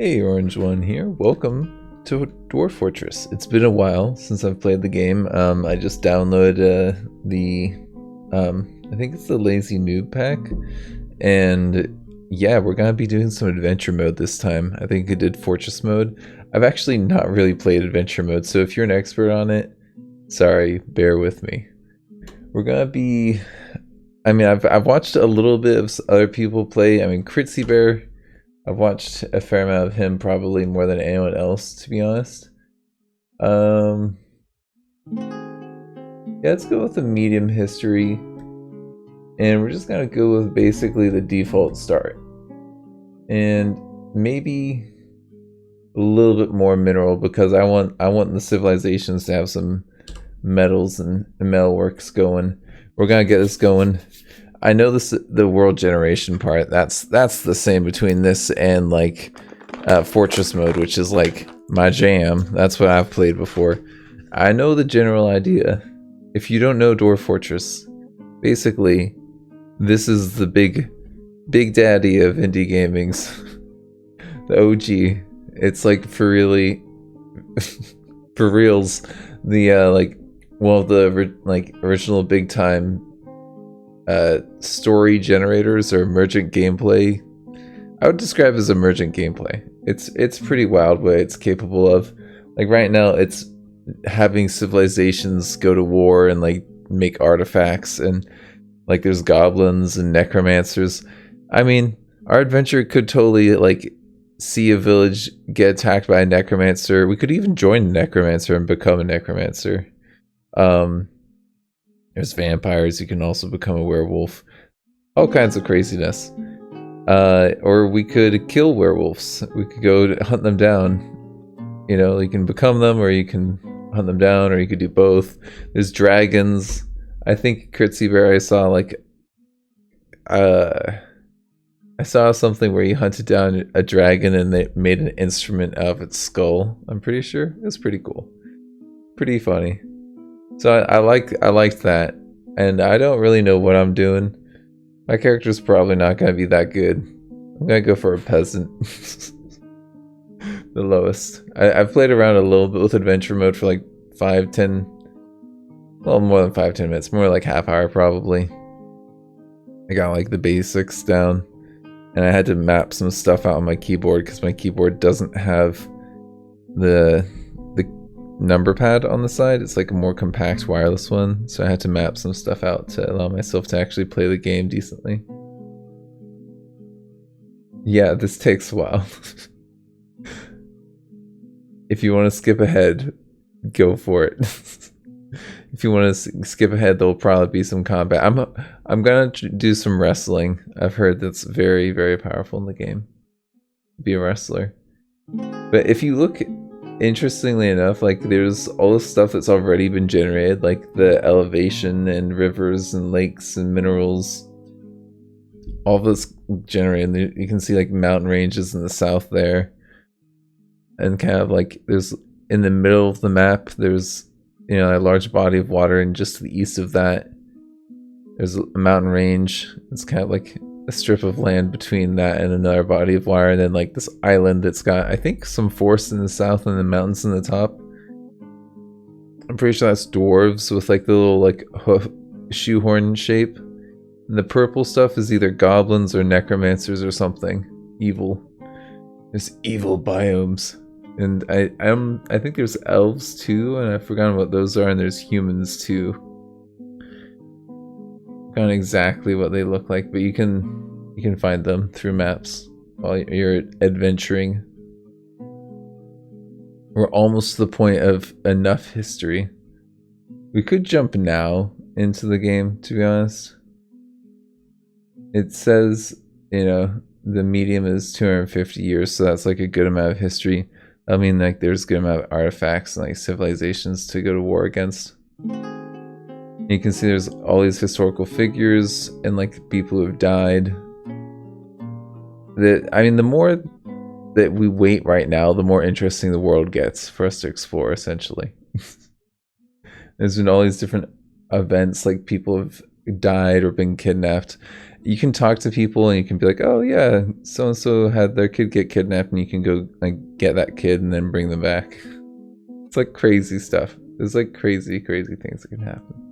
Hey, Orange One here. Welcome to Dwarf Fortress. It's been a while since I've played the game. I just downloaded I think it's the Lazy Noob pack, and yeah, we're gonna be doing some adventure mode this time. I think I did Fortress mode. I've actually not really played adventure mode, so if you're an expert on it, sorry, bear with me. We're gonna be. I've watched a little bit of other people play. Critzy Bear. I've watched a fair amount of him, probably more than anyone else, to be honest. Yeah, let's go with the medium history, and we're just gonna go with basically the default start, and maybe a little bit more mineral because I want the civilizations to have some metals and metalworks going. We're gonna get this going. I know the world generation part. That's the same between this and like Fortress mode, which is like my jam. That's what I've played before. I know the general idea. If you don't know Dwarf Fortress, basically, this is the big daddy of indie gamings. The OG. It's like for really, for reals, the original big time story generators or emergent gameplay. I would describe as emergent gameplay. It's pretty wild what it's capable of. Like right now, it's having civilizations go to war and like make artifacts, and like there's goblins and necromancers. I mean, our adventure could totally like see a village get attacked by a necromancer. We could even join a necromancer and become a necromancer. There's vampires. You can also become a werewolf. All kinds of craziness. Or we could kill werewolves. We could go to hunt them down. You know, you can become them, or you can hunt them down, or you could do both. There's dragons. I think Kritzy Bear, I saw like I saw something where you hunted down a dragon and they made an instrument out of its skull. I'm pretty sure. It's pretty cool. Pretty funny. So I liked that, and I don't really know what I'm doing. My character's probably not gonna be that good. I'm gonna go for a peasant. The lowest. I've played around a little bit with adventure mode for like 5-10, well, more than 5-10 minutes, more like half hour probably. I got like the basics down, and I had to map some stuff out on my keyboard because my keyboard doesn't have the number pad on the side. It's like a more compact wireless one, so I had to map some stuff out to allow myself to actually play the game decently. Yeah, this takes a while. If you want to skip ahead, go for it. If you want to skip ahead, there'll probably be some combat. I'm gonna do some wrestling. I've heard that's very, very powerful in the game. Be a wrestler. But if you look, interestingly enough, like there's all this stuff that's already been generated, like the elevation and rivers and lakes and minerals. All this generated. You can see like mountain ranges in the south there, and kind of like there's in the middle of the map there's, you know, a large body of water, and just to the east of that there's a mountain range. It's kind of like a strip of land between that and another body of water, and then like this island that's got, I think, some forest in the south and the mountains in the top. I'm pretty sure that's dwarves with like the little like shoehorn shape, and the purple stuff is either goblins or necromancers or something evil. There's evil biomes, and I think there's elves too, and I've forgotten what those are, and there's humans too. Not exactly what they look like, but you can find them through maps while you're adventuring. We're almost to the point of enough history. We could jump now into the game, to be honest. It says, you know, the medium is 250 years, so that's like a good amount of history. I mean, like there's a good amount of artifacts and like civilizations to go to war against. You can see there's all these historical figures and like people who have died. The more that we wait right now, the more interesting the world gets for us to explore, essentially. There's been all these different events, like people have died or been kidnapped, you can talk to people and you can be like, oh yeah, so and so had their kid get kidnapped, and you can go like get that kid and then bring them back. It's like crazy stuff. There's like crazy things that can happen.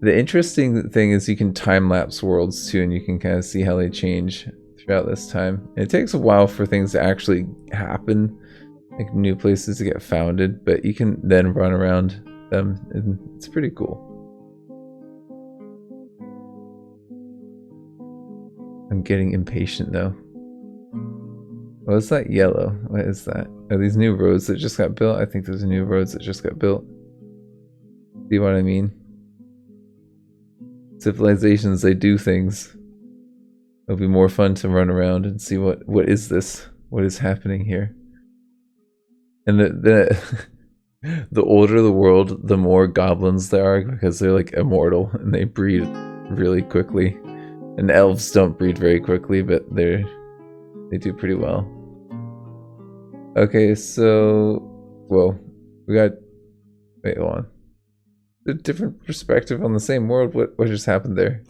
The interesting thing is you can time lapse worlds too, and you can kind of see how they change throughout this time. It takes a while for things to actually happen, like new places to get founded, but you can then run around them, and it's pretty cool. I'm getting impatient though. What is that yellow? What is that? Are these new roads that just got built? I think there's new roads that just got built. See what I mean? Civilizations, they do things. It'll be more fun to run around and see what is this? What is happening here? And the older the world, the more goblins there are, because they're like immortal and they breed really quickly. And elves don't breed very quickly, but they do pretty well. Okay, so whoa, we got wait, hold on. A different perspective on the same world. What just happened there?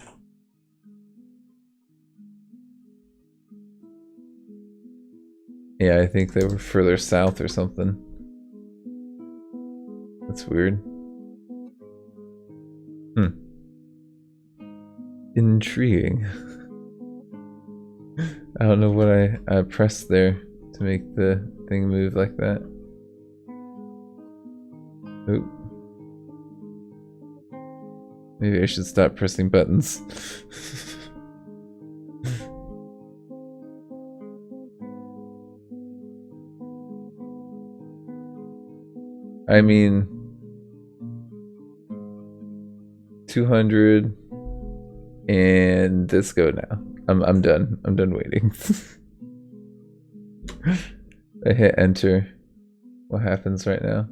Yeah, I think they were further south or something. That's weird. Intriguing. I don't know what I pressed there to make the thing move like that. Oop. Maybe I should stop pressing buttons. I mean, 200 and let's go now. I'm done. I'm done waiting. I hit enter. What happens right now?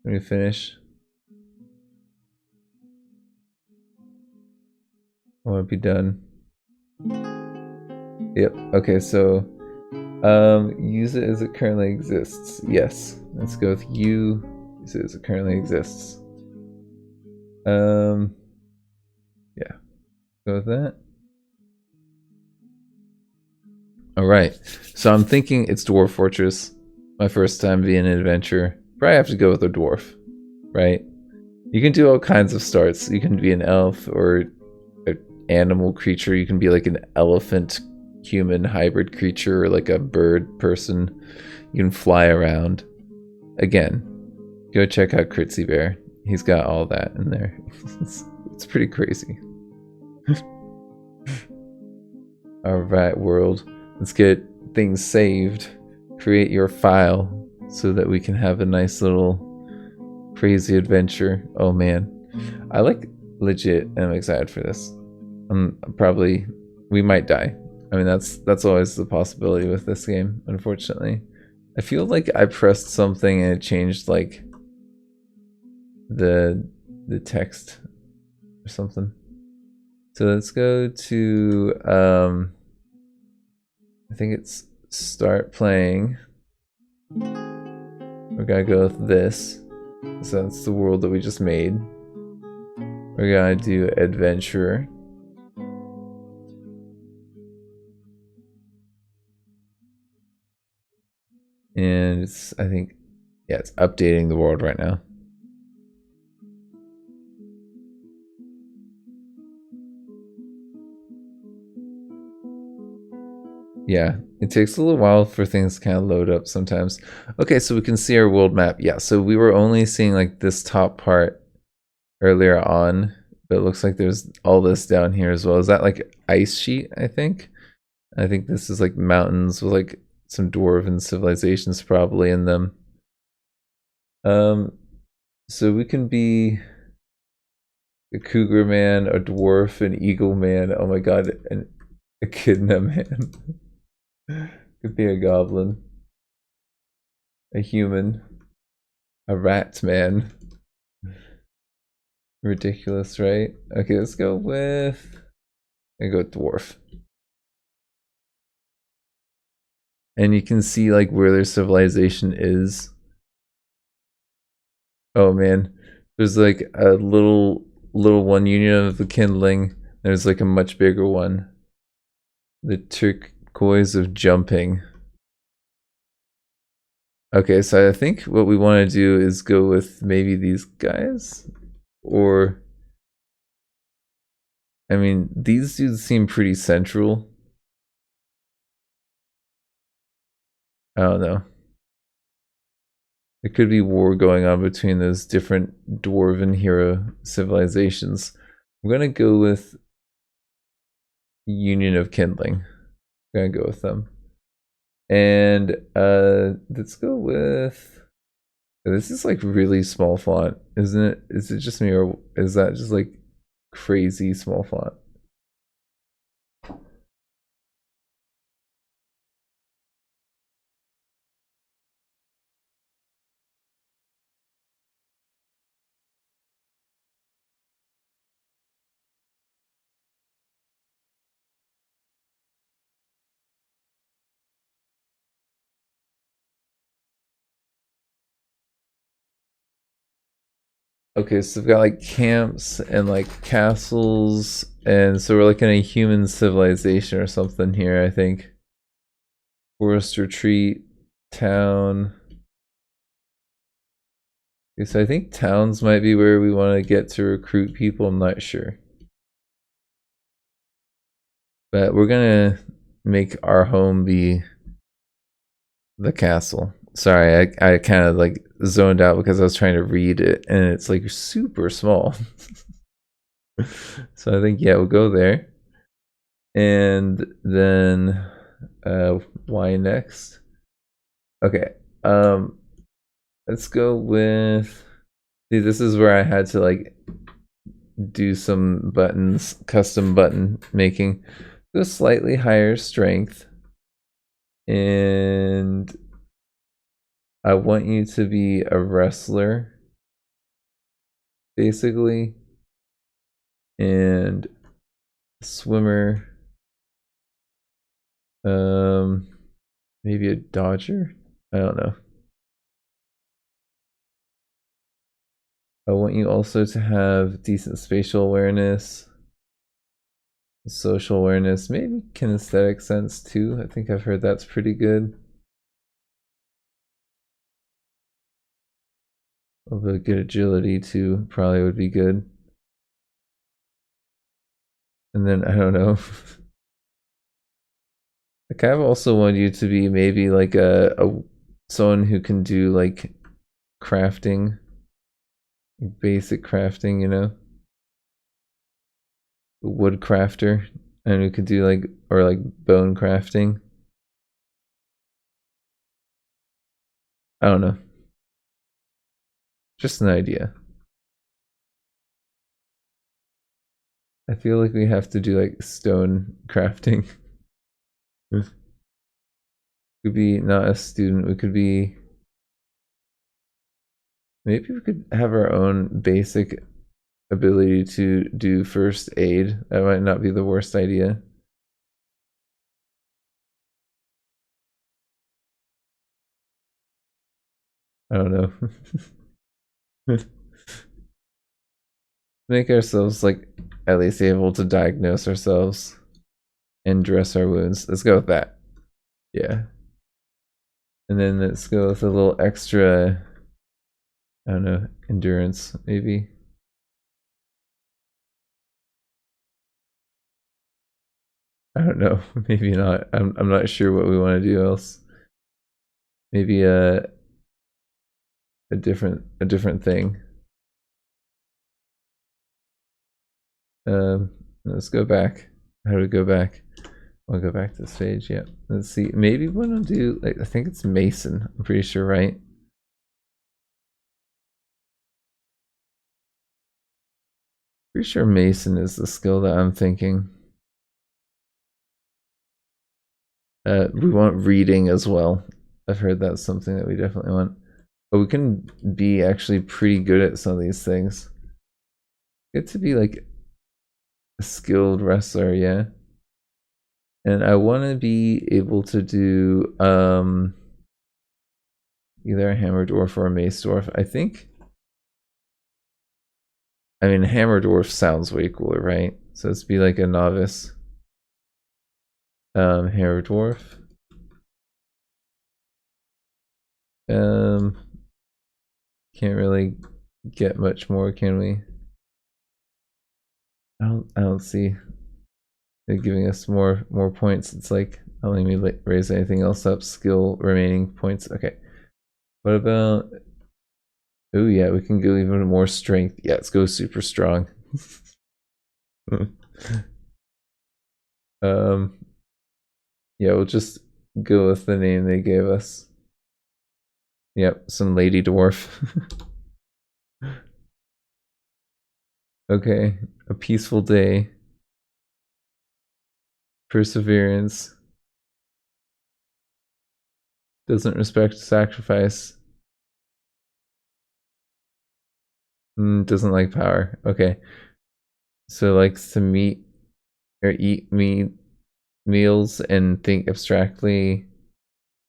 When we finish. I want to be done. Yep. Okay, so use it as it currently exists. Yes. Let's go with use it as it currently exists. Yeah. Go with that. Alright. So I'm thinking it's Dwarf Fortress. My first time being an adventurer. Probably have to go with a dwarf. Right? You can do all kinds of starts. You can be an elf or an animal creature. You can be like an elephant human hybrid creature, or like a bird person. You can fly around. Again, go check out Critzy Bear. He's got all that in there. It's pretty crazy. Alright, world. Let's get things saved. Create your file so that we can have a nice little crazy adventure. Oh man. I like legit am excited for this. We might die. I mean, that's always the possibility with this game, unfortunately. I feel like I pressed something and it changed like the text or something. So let's go to I think it's start playing. We're gonna go with this. So that's the world that we just made. We're gonna do adventurer. And it's, I think, yeah, it's updating the world right now. Yeah, it takes a little while for things to kind of load up sometimes. Okay, so we can see our world map. Yeah, so we were only seeing like this top part earlier on, but it looks like there's all this down here as well. Is that like ice sheet, I think? I think this is like mountains with like some dwarven civilizations probably in them. So we can be a cougar man, a dwarf, an eagle man. Oh my god, an echidna man. Could be a goblin, a human, a rat man. Ridiculous, right? Okay, let's go with. I go with dwarf. And you can see like where their civilization is. Oh man, there's like a little one union of the kindling. There's like a much bigger one. The turquoise of jumping. Okay, so I think what we want to do is go with maybe these guys, or I mean, these dudes seem pretty central. I don't know. There could be war going on between those different dwarven hero civilizations. I'm gonna go with Union of Kindling. I'm gonna go with them. And let's go with this is like really small font, isn't it? Is it just me or is that just like crazy small font? Okay, so we've got like camps and like castles, and so we're like in a human civilization or something here, I think. Forest retreat, town. Okay, so I think towns might be where we want to get to recruit people, I'm not sure. But we're gonna make our home be the castle. Sorry, I kind of like zoned out because I was trying to read it and it's like super small. So I think yeah, we'll go there. And then why next? Okay. Let's go with see this is where I had to like do some buttons, custom button making. Go slightly higher strength. And I want you to be a wrestler, basically, and swimmer. Maybe a dodger. I don't know. I want you also to have decent spatial awareness, social awareness, maybe kinesthetic sense too. I think I've heard that's pretty good. Although good agility too probably would be good. And then I don't know. I kind of also want you to be maybe like a someone who can do like crafting, basic crafting, you know, wood crafter, and who could do like or like bone crafting. I don't know, just an idea. I feel like we have to do like stone crafting. Could be not a student. We could be. Maybe we could have our own basic ability to do first aid. That might not be the worst idea. I don't know. Make ourselves like at least able to diagnose ourselves and dress our wounds. Let's go with that. Yeah. And then let's go with a little extra, I don't know, endurance maybe. I don't know. Maybe not. I'm not sure what we want to do else. Maybe a different thing. Let's go back. How do we go back? I'll go back to this page. Yeah. Let's see. Maybe we want to do like I think it's Mason. I'm pretty sure, right? Pretty sure Mason is the skill that I'm thinking. We want reading as well. I've heard that's something that we definitely want. But we can be actually pretty good at some of these things. Get to be like a skilled wrestler, yeah. And I want to be able to do either a hammer dwarf or a mace dwarf. I think I mean, Hammer Dwarf sounds way cooler, right? So let's be like a novice. Hammer Dwarf. Can't really get much more, can we? I don't see it giving us more points. It's like, I'll let me raise anything else up. Skill remaining points. Okay. What about? Oh yeah, we can go even more strength. Yeah, let's go super strong. Yeah, we'll just go with the name they gave us. Yep, some lady dwarf. Okay, a peaceful day. Perseverance. Doesn't respect sacrifice. Doesn't like power. Okay. So likes to meet or eat meals and think abstractly.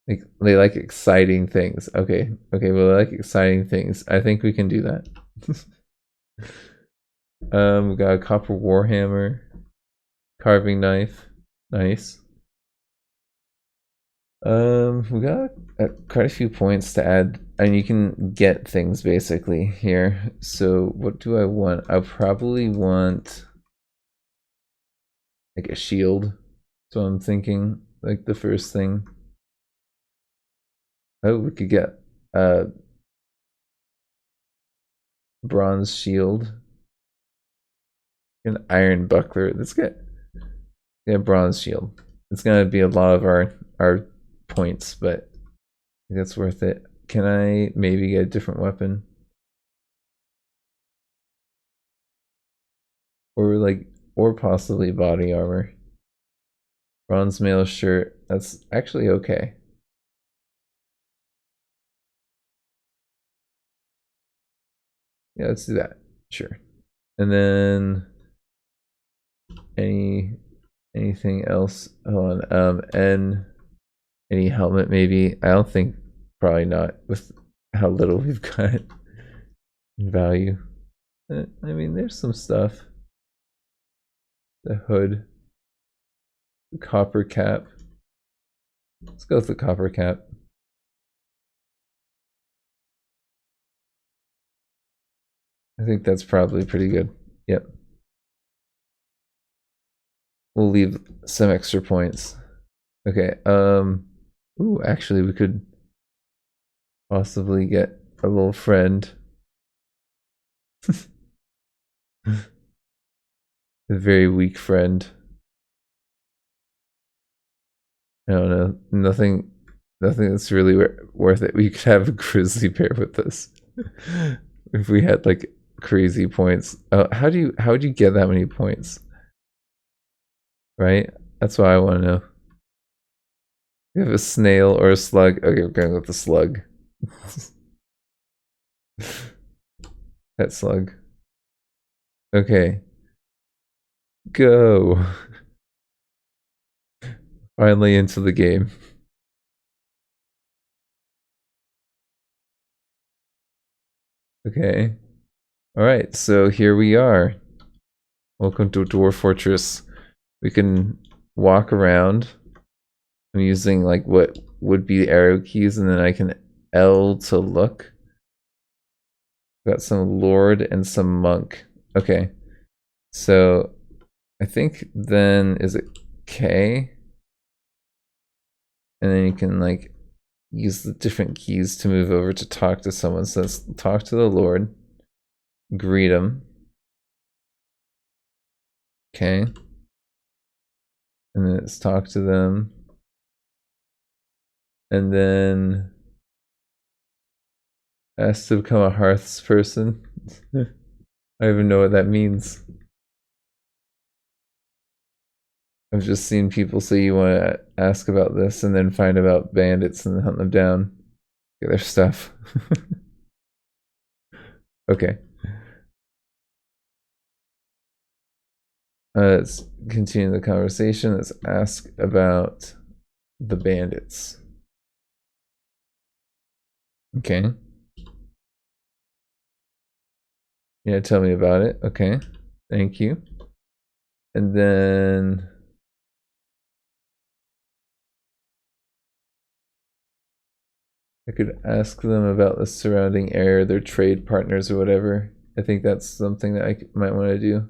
Like they like exciting things. Okay. Okay, well, they like exciting things. I think we can do that. We got a copper warhammer, carving knife. Nice. We got quite a few points to add, and you can get things basically here. So what do I want? I probably want like a shield. So I'm thinking like the first thing. Oh, we could get a bronze shield, an iron buckler. Let's get a bronze shield. It's gonna be a lot of our points, but I think that's worth it. Can I maybe get a different weapon? Or possibly body armor. Bronze mail shirt. That's actually okay. Yeah, let's do that. Sure. And then anything else? Hold on. And any helmet maybe? I don't think, probably not with how little we've got in value. I mean, there's some stuff. The hood. The copper cap. Let's go with the copper cap. I think that's probably pretty good. Yep. We'll leave some extra points. Okay. Ooh, actually, we could possibly get a little friend. A very weak friend. I don't know. Nothing that's really worth it. We could have a grizzly bear with us. If we had like crazy points. How would you get that many points? Right? That's what I want to know. We have a snail or a slug. Okay, we're going with the slug. That slug. Okay. Go. Finally into the game. Okay. Alright, so here we are. Welcome to Dwarf Fortress. We can walk around. I'm using like what would be the arrow keys, and then I can L to look. Got some lord and some monk. Okay. So I think then is it K? And then you can like use the different keys to move over to talk to someone. So let's talk to the Lord. Greet him. Okay. And then let's talk to them. And then ask to become a hearths person. I don't even know what that means. I've just seen people say you want to ask about this and then find about bandits and hunt them down. Get their stuff. Okay. Let's continue the conversation. Let's ask about the bandits. Okay. Yeah, tell me about it. Okay. Thank you. And then I could ask them about the surrounding area, their trade partners or whatever. I think that's something that I might want to do.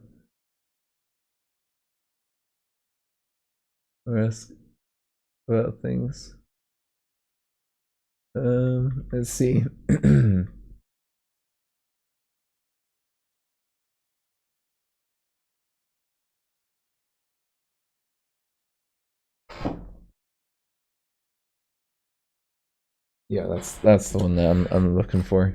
Or ask about things. Let's see. Yeah, that's the one that I'm looking for.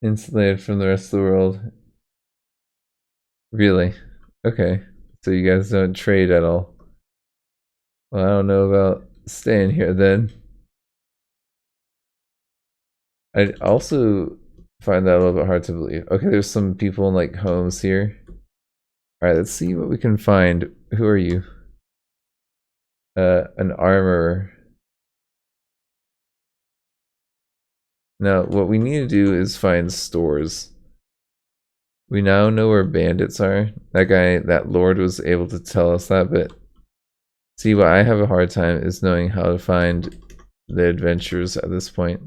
Insulated from the rest of the world. Really? Okay. So you guys don't trade at all. Well, I don't know about staying here then. I also find that a little bit hard to believe. Okay, there's some people in like homes here. Alright, let's see what we can find. Who are you? An armorer. Now, what we need to do is find stores. We now know where bandits are. That guy, that lord was able to tell us that, but see, what I have a hard time is knowing how to find the adventurers at this point.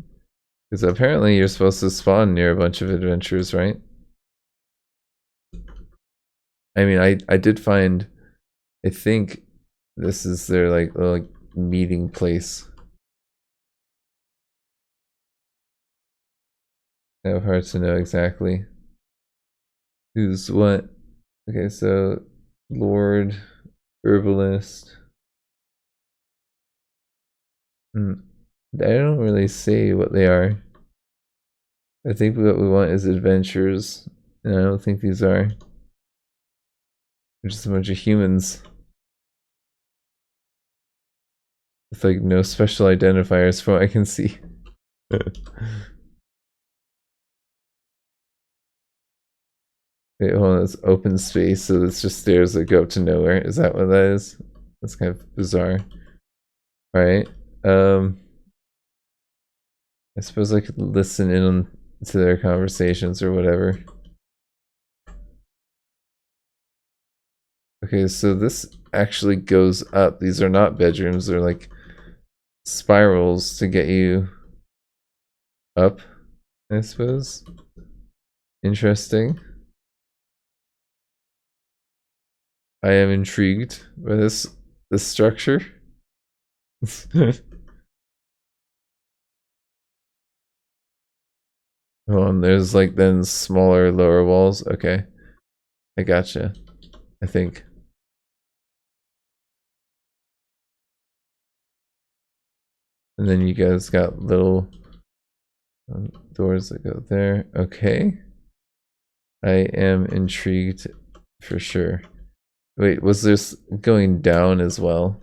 Because apparently you're supposed to spawn near a bunch of adventurers, right? I mean, I did find, I think this is their like little meeting place. I have hard to know exactly who's what. Okay, so Lord, Herbalist. I don't really say what they are. I think what we want is adventures, and I don't think these are. They're just a bunch of humans with like no special identifiers from what I can see. Wait, hold on, it's open space, so it's just stairs that go up to nowhere. Is that what that is? That's kind of bizarre. Alright. I suppose I could listen in on to their conversations or whatever. Okay, so this actually goes up. These are not bedrooms, they're like spirals to get you up, I suppose. Interesting. I am intrigued by this structure. Oh, and there's like then smaller lower walls. Okay. I gotcha. I think. And then you guys got little doors that go there. Okay. I am intrigued for sure. Wait, was this going down as well?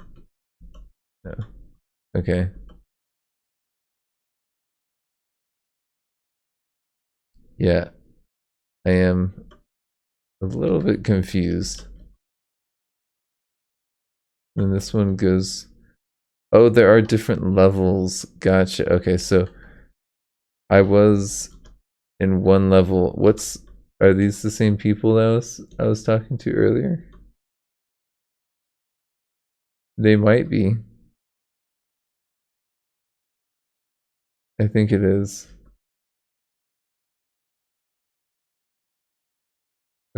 No. Okay. Yeah. I am a little bit confused. And this one goes... Oh, there are different levels. Gotcha. Okay, so I was in one level. Are these the same people that I was talking to earlier? They might be. I think it is.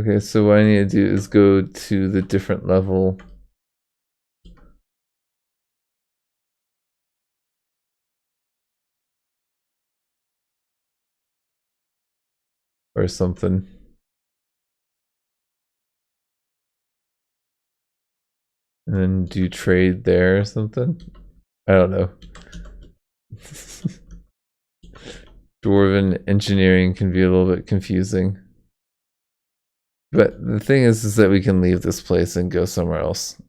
Okay, so what I need to do is go to the different level. Or something. And then do trade there or something? I don't know. Dwarven engineering can be a little bit confusing. But the thing is that we can leave this place and go somewhere else.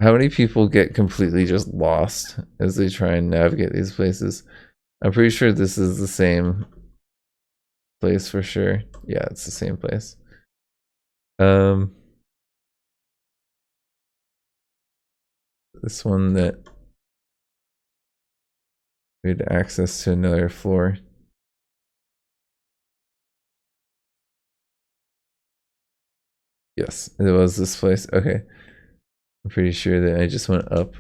How many people get completely just lost as they try and navigate these places? I'm pretty sure this is the same place for sure. Yeah, it's the same place. This one that We had access to another floor. Yes, it was this place. Okay. I'm pretty sure that I just went up.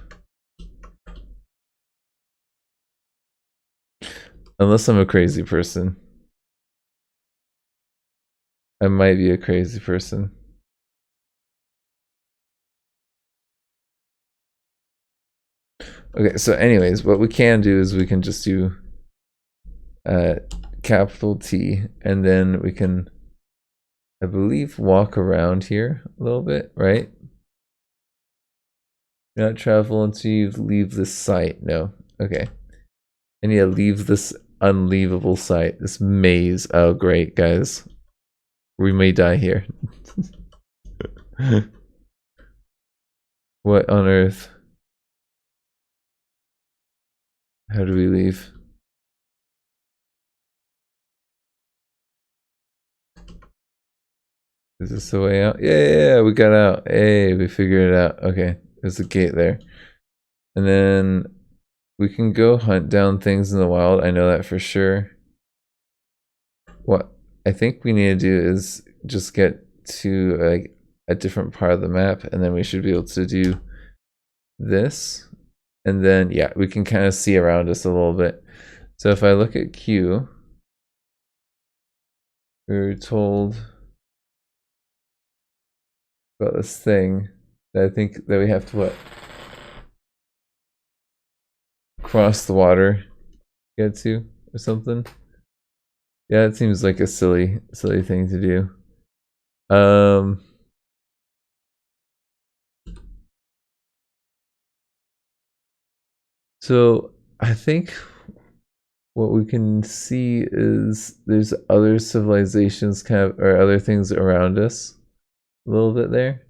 Unless I'm a crazy person. I might be a crazy person. Okay, so anyways, what we can do is we can just do capital T, and then we can, I believe, walk around here a little bit, right? Not travel until you leave this site. No. Okay. And yeah, leave this unleavable site. This maze. Oh, great, guys. We may die here. What on earth? How do we leave? Is this the way out? Yeah, we got out. Hey, we figured it out. Okay, there's a gate there. And then we can go hunt down things in the wild. I know that for sure. What I think we need to do is just get to like a different part of the map, and then we should be able to do this. And then, yeah, we can kind of see around us a little bit. So if I look at Q, we were told about this thing that I think that we have to what? Cross the water, get to, or something. Yeah, it seems like a silly thing to do. So I think what we can see is there's other civilizations kind of, or other things around us a little bit there.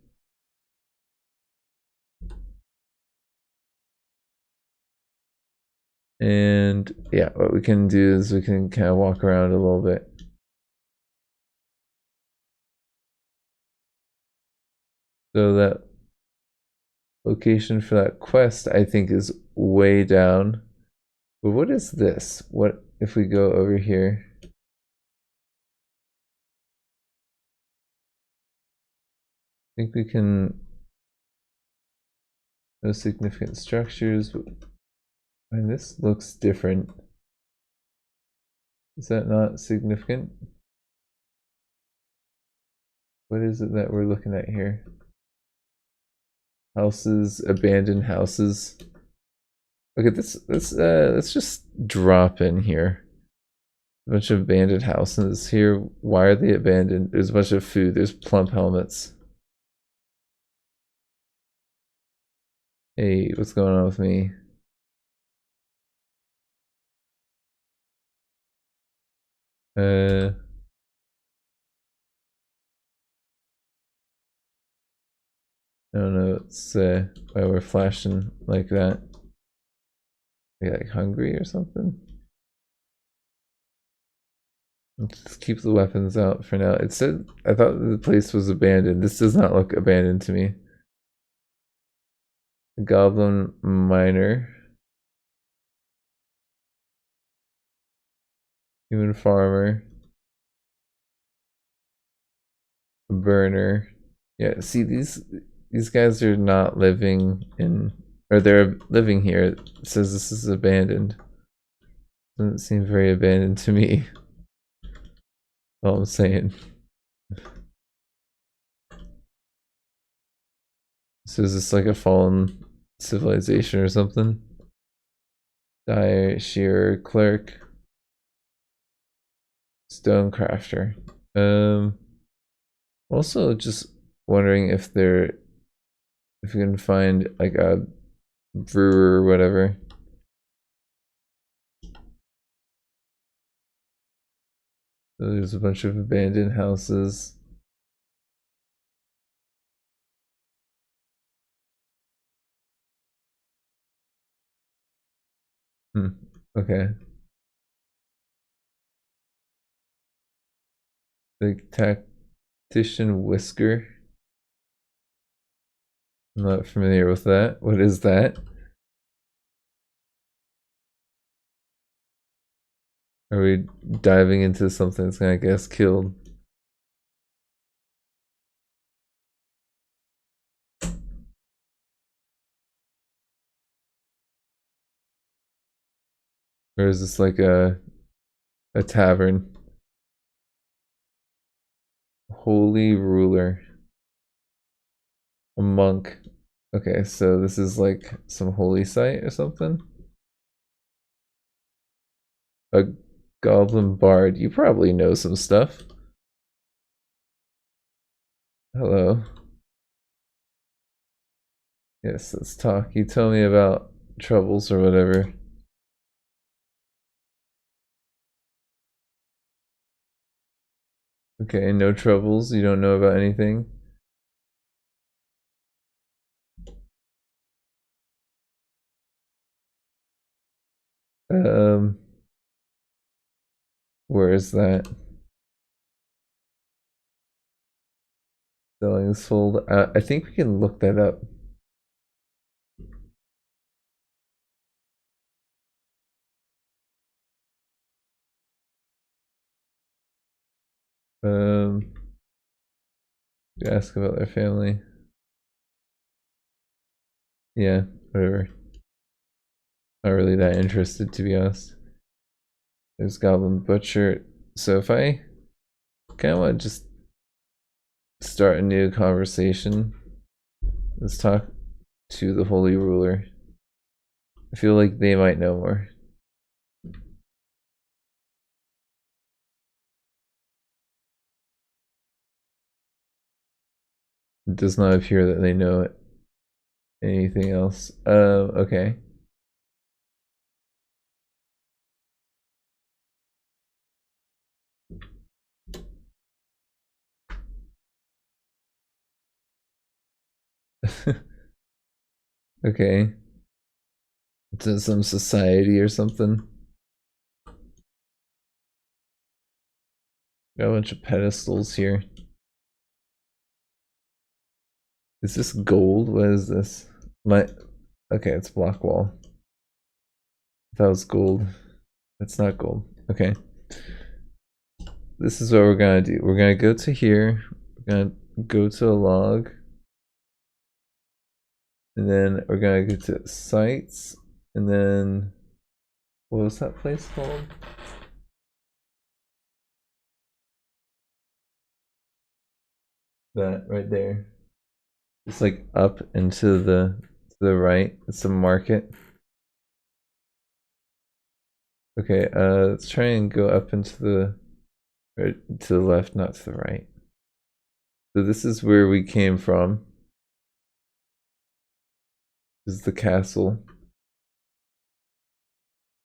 And yeah, what we can do is we can kind of walk around a little bit. So that location for that quest, I think, is way down. But what is this? What if we go over here? I think we can. No significant structures. And this looks different. Is that not significant? What is it that we're looking at here? Houses, abandoned houses. Okay, let's just drop in here. A bunch of abandoned houses here. Why are they abandoned? There's a bunch of food. There's plump helmets. Hey, what's going on with me? I don't know. It's why we're flashing like that. Are you like hungry or something? Let's just keep the weapons out for now. It said I thought the place was abandoned. This does not look abandoned to me. Goblin miner. Human farmer. Burner. Yeah, see these guys are not living in, or they're living here. It says this is abandoned. Doesn't seem very abandoned to me. All I'm saying. So is this like a fallen civilization or something? Dyer, shearer, clerk, stone crafter. Also just wondering if you can find like a brewer or whatever. So there's a bunch of abandoned houses. Okay. The tactician whisker. I'm not familiar with that. What is that? Are we diving into something that's gonna get us killed? Or is this like a tavern? Holy ruler. A monk. Okay, so this is like some holy site or something? A goblin bard. You probably know some stuff. Hello. Yes, let's talk. You tell me about troubles or whatever. Okay, no troubles. You don't know about anything. Um, where is that? Selling sold. I think we can look that up. Um, ask about their family. Yeah, whatever. Not really that interested, to be honest. There's Goblin Butcher. So if I kind of want to just start a new conversation, let's talk to the Holy Ruler. I feel like they might know more. It does not appear that they know anything else. Okay. Okay. To some society or something. Got a bunch of pedestals here. Is this gold? What is this? Okay, it's block wall. That was gold. That's not gold. Okay. This is what we're gonna do. We're gonna go to here. We're gonna go to a log. And then we're gonna go to sites. And then what was that place called? That right there. It's like up and to the right. It's a market. Okay, let's try and go up into the right, to the left, not to the right. So this is where we came from. This is the castle.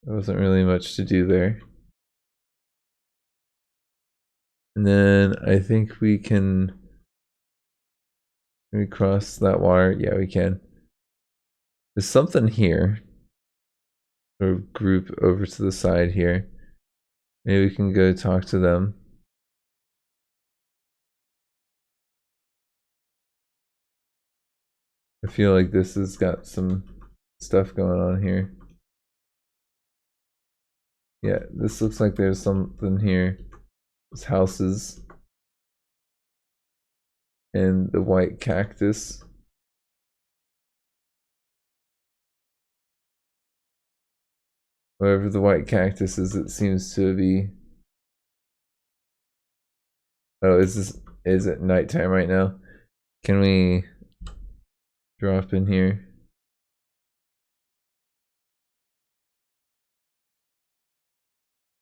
There wasn't really much to do there. And then I think we can cross that water. Yeah, we can. There's something here. Or group over to the side here. Maybe we can go talk to them. I feel like this has got some stuff going on here. Yeah, this looks like there's something here. There's houses. And the white cactus. Whatever the white cactus is, it seems to be. Oh, is it nighttime right now? Can we drop in here?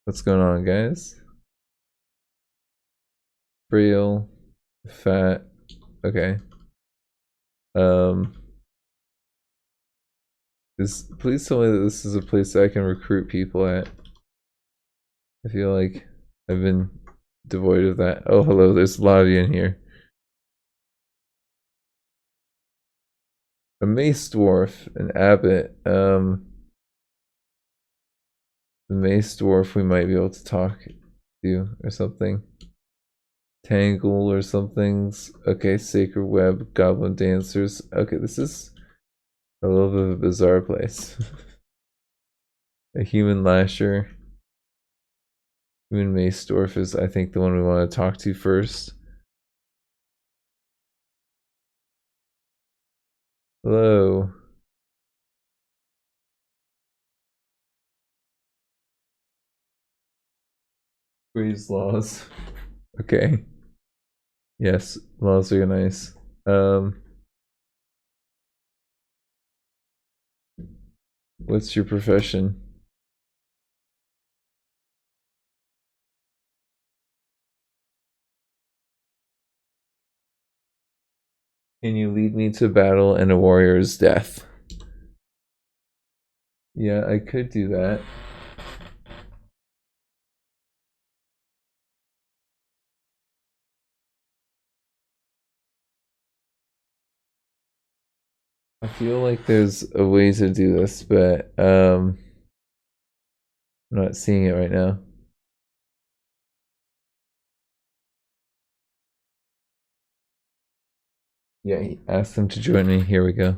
What's going on, guys? Frail, fat. Okay. Please tell me that this is a place that I can recruit people at. I feel like I've been devoid of that. Oh, hello, there's a lot of you in here. A mace dwarf, an abbot. The mace dwarf we might be able to talk to or something. Tangle or something's okay. Sacred web, goblin dancers. Okay, this is a little bit of a bizarre place. A human lasher. Moon Mace Dwarf is, I think, the one we want to talk to first. Hello. Freeze laws. Okay. Yes, laws are nice. What's your profession? Can you lead me to battle and a warrior's death? Yeah, I could do that. I feel like there's a way to do this, but I'm not seeing it right now. Yeah, ask them to join me. Here we go.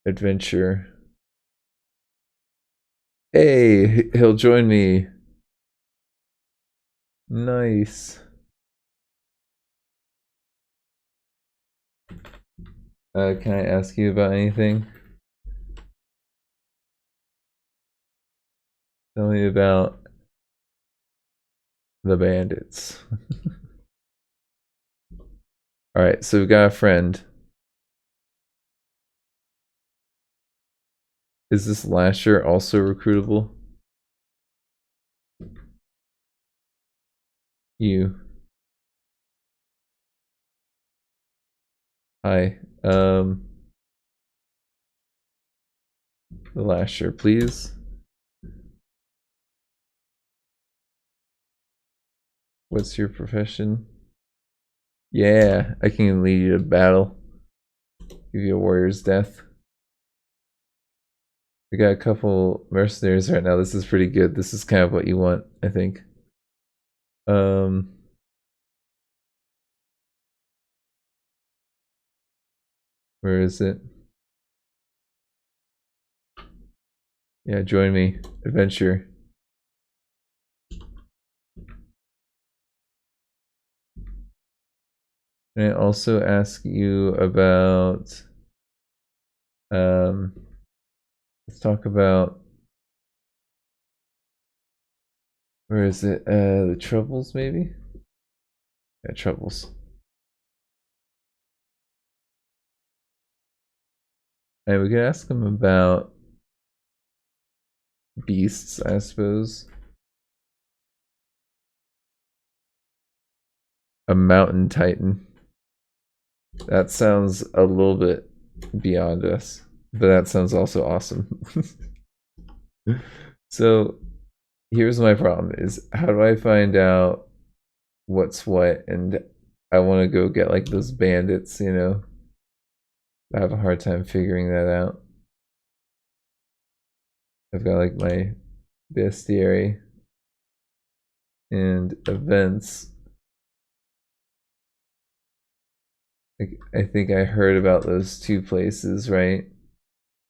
Adventure. Hey, he'll join me. Nice. Can I ask you about anything? Tell me about the bandits. Alright, so we've got a friend. Is this Lasher also recruitable? You. Hi. The Lasher, please. What's your profession? Yeah, I can lead you to battle. Give you a warrior's death. We got a couple mercenaries right now. This is pretty good. This is kind of what you want, I think. Where is it? Yeah, join me. Adventure. Can I also ask you about let's talk about, where is it? The troubles maybe? Yeah, troubles. And we could ask them about beasts, I suppose. A mountain titan. That sounds a little bit beyond us, but that sounds also awesome. So here's my problem is, how do I find out what's what? And I want to go get like those bandits, you know. I have a hard time figuring that out. I've got like my bestiary and events. I think I heard about those two places, right?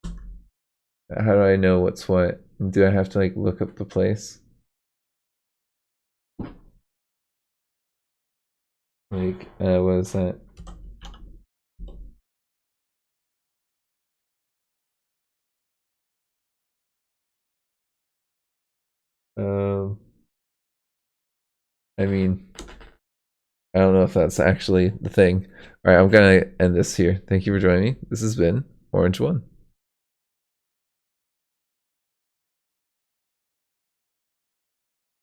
How do I know what's what? Do I have to like look up the place? Like, what is that? I mean, I don't know if that's actually the thing. All right, I'm gonna end this here. Thank you for joining me. This has been Orange One.